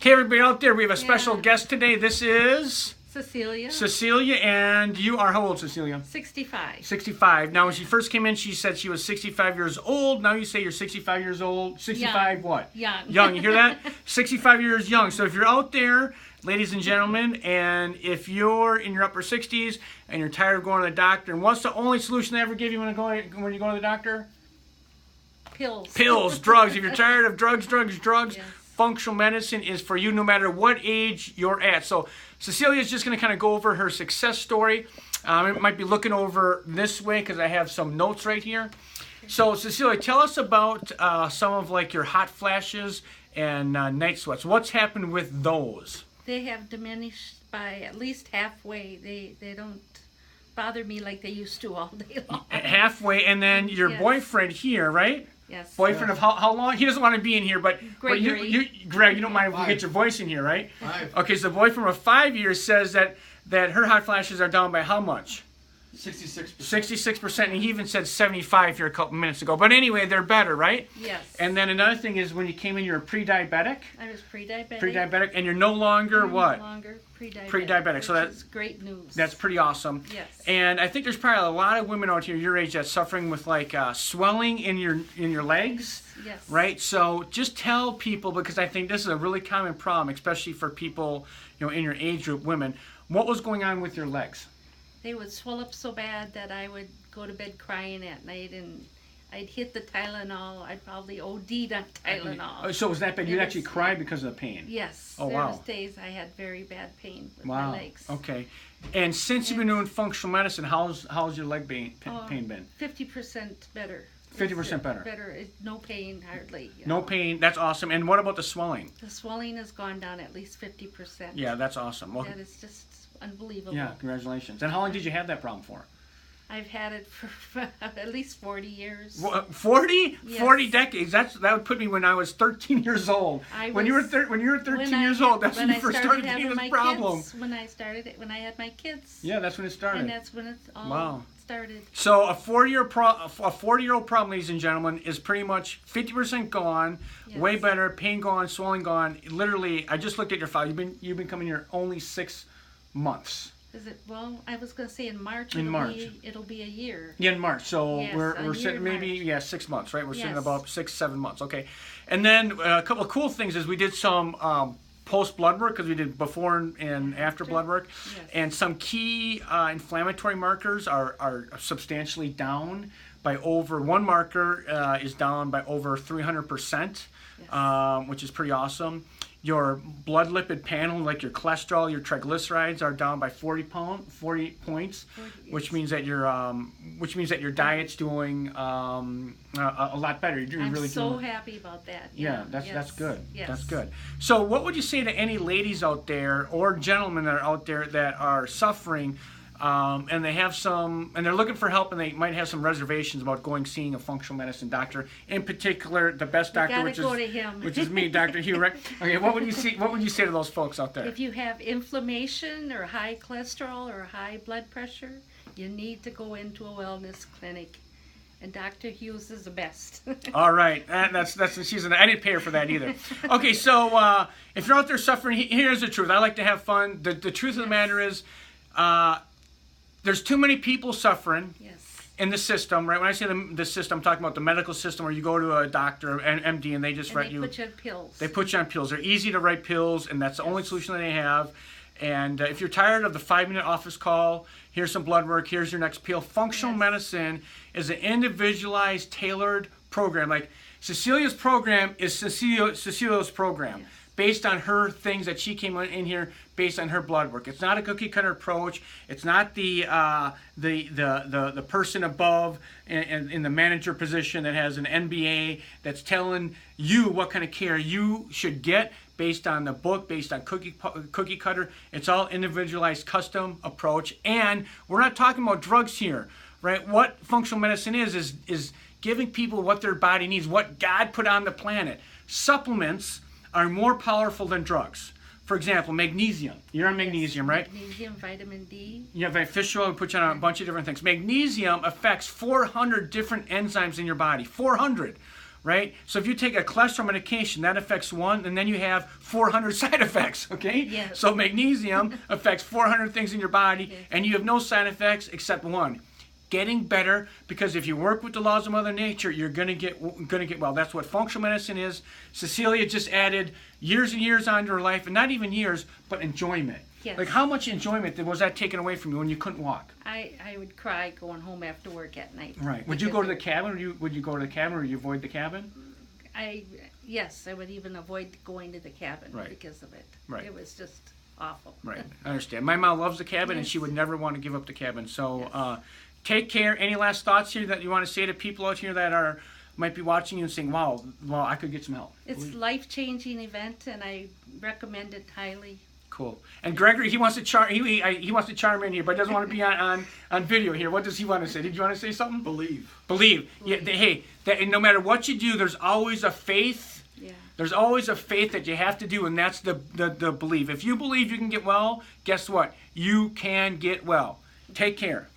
Hey, everybody out there, we have a special guest today. This is... Cecelia. Cecelia, and you are how old, Cecelia? 65. 65. Now, when she first came in, she said she was 65 years old. Now you say you're 65 years old. 65 what? Young. Young. You hear that? 65 years young. So if you're out there, ladies and gentlemen, and if you're in your upper 60s and you're tired of going to the doctor, and what's the only solution they ever give you when you go to the doctor? Pills. Pills, drugs. If you're tired of drugs, Yes. functional medicine is for you no matter what age you're at. So Cecelia is just going to kind of go over her success story. It might be looking over this way because I have some notes right here. So Cecelia, tell us about some of like your hot flashes and night sweats. What's happened with those? They have diminished by at least halfway. They don't bother me like they used to all day long. Halfway, and then your boyfriend here, right? Yes. Boyfriend of how long? He doesn't want to be in here, but Greg, you don't mind if we get your voice in here, right? 5. Okay, so the boyfriend of 5 years says that her hot flashes are down by how much? 66%. 66%, and he even said 75 here a couple minutes ago. But anyway, they're better, right? Yes. And then another thing is when you came in, you were pre-diabetic. I was pre-diabetic. Pre-diabetic, and you're no longer what? No longer pre-diabetic. Pre-diabetic. So that's great news. That's pretty awesome. Yes. And I think there's probably a lot of women out here your age that's suffering with like swelling in your legs. Yes. Right. So just tell people, because I think this is a really common problem, especially for people in your age group, women. What was going on with your legs? They would swell up so bad that I would go to bed crying at night, and I'd hit the Tylenol. I'd probably OD'd on Tylenol. So was that bad? You'd actually cry because of the pain? Yes. Oh, there wow. was days I had very bad pain with my legs. Okay. And since you've been doing functional medicine, how's your leg pain been? 50% better. 50% better. Better. No pain, hardly. No pain. That's awesome. And what about the swelling? The swelling has gone down at least 50%. Yeah, that's awesome. Well, that is just unbelievable. Yeah, congratulations. And how long did you have that problem for? I've had it for at least 40 years. 40? Yes. 40 decades. That would put me when I was 13 years old. When you were 13 years old, that's when you first started getting this problem. When I had my kids. Yeah, that's when it started. And that's when it all started. So a 40-year-old problem, ladies and gentlemen, is pretty much 50% gone, way better, pain gone, swelling gone. Literally, I just looked at your file. You've been coming here only 6 months. Is it? Well, I was going to say in March. It'll be a year. Yeah, in March. So yes, we're sitting maybe 6 months, right? We're sitting about 6, 7 months. Okay. And then a couple of cool things is we did some post blood work, because we did before and after blood work, and some key inflammatory markers are substantially down by over one marker is down by over 300%, which is pretty awesome. Your blood lipid panel, like your cholesterol, your triglycerides, are down by 40 points, which means that your diet's doing a lot better. I'm really so happy about that. Yeah, that's good. Yes. That's good. So, what would you say to any ladies out there or gentlemen that are out there that are suffering? And they have and they're looking for help, and they might have some reservations about seeing a functional medicine doctor. In particular, the best doctor, which is me, Dr. Hugh. Right? Okay, what would you say to those folks out there? If you have inflammation or high cholesterol or high blood pressure, you need to go into a wellness clinic. And Dr. Hughes is the best. All right, I didn't pay her for that either. Okay, so if you're out there suffering, here's the truth. I like to have fun. The truth of the matter is, there's too many people suffering in the system, right? When I say the system, I'm talking about the medical system, where you go to a doctor, an MD, and they just write you. They put you on pills. They put you on pills. They're easy to write pills, and that's the only solution that they have. And if you're tired of the 5-minute office call, here's some blood work, here's your next pill. Functional medicine is an individualized, tailored program. Like Cecelia's program is Cecilia's program. Based on her things that she came in here, based on her blood work. It's not a cookie cutter approach. It's not the person above in the manager position that has an MBA that's telling you what kind of care you should get based on the book, based on cookie cutter. It's all individualized, custom approach. And we're not talking about drugs here, right? What functional medicine is giving people what their body needs, what God put on the planet. Supplements are more powerful than drugs. For example, magnesium. You're on magnesium, right? Magnesium, vitamin D. You have fish oil, we put you on a bunch of different things. Magnesium affects 400 different enzymes in your body. 400. right? So if you take a cholesterol medication, that affects one, and then you have 400 side effects, okay? Yes. So magnesium affects 400 things in your body, Yes. and you have no side effects except one. Getting better, because if you work with the laws of Mother Nature, you're gonna get well. That's what functional medicine is. Cecelia just added years and years onto her life, and not even years, but enjoyment. Yes. Like, how much enjoyment was that taken away from you when you couldn't walk? I would cry going home after work at night. Right. Would you go to the cabin, or would you go to the cabin, or you avoid the cabin? Yes, I would even avoid going to the cabin because of it. Right. It was just awful. Right. I understand. My mom loves the cabin, and Yes. she would never want to give up the cabin. So, Yes. take care. Any last thoughts here that you want to say to people out here that might be watching you and saying, "Wow, well, I could get some help." It's a life-changing event, and I recommend it highly. Cool. And Gregory, he wants to charm in here, but doesn't want to be on video here. What does he want to say? Did you want to say something? Believe. Yeah. Hey, and no matter what you do, there's always a faith. Yeah. There's always a faith that you have to do, and that's the belief. If you believe you can get well, guess what? You can get well. Take care.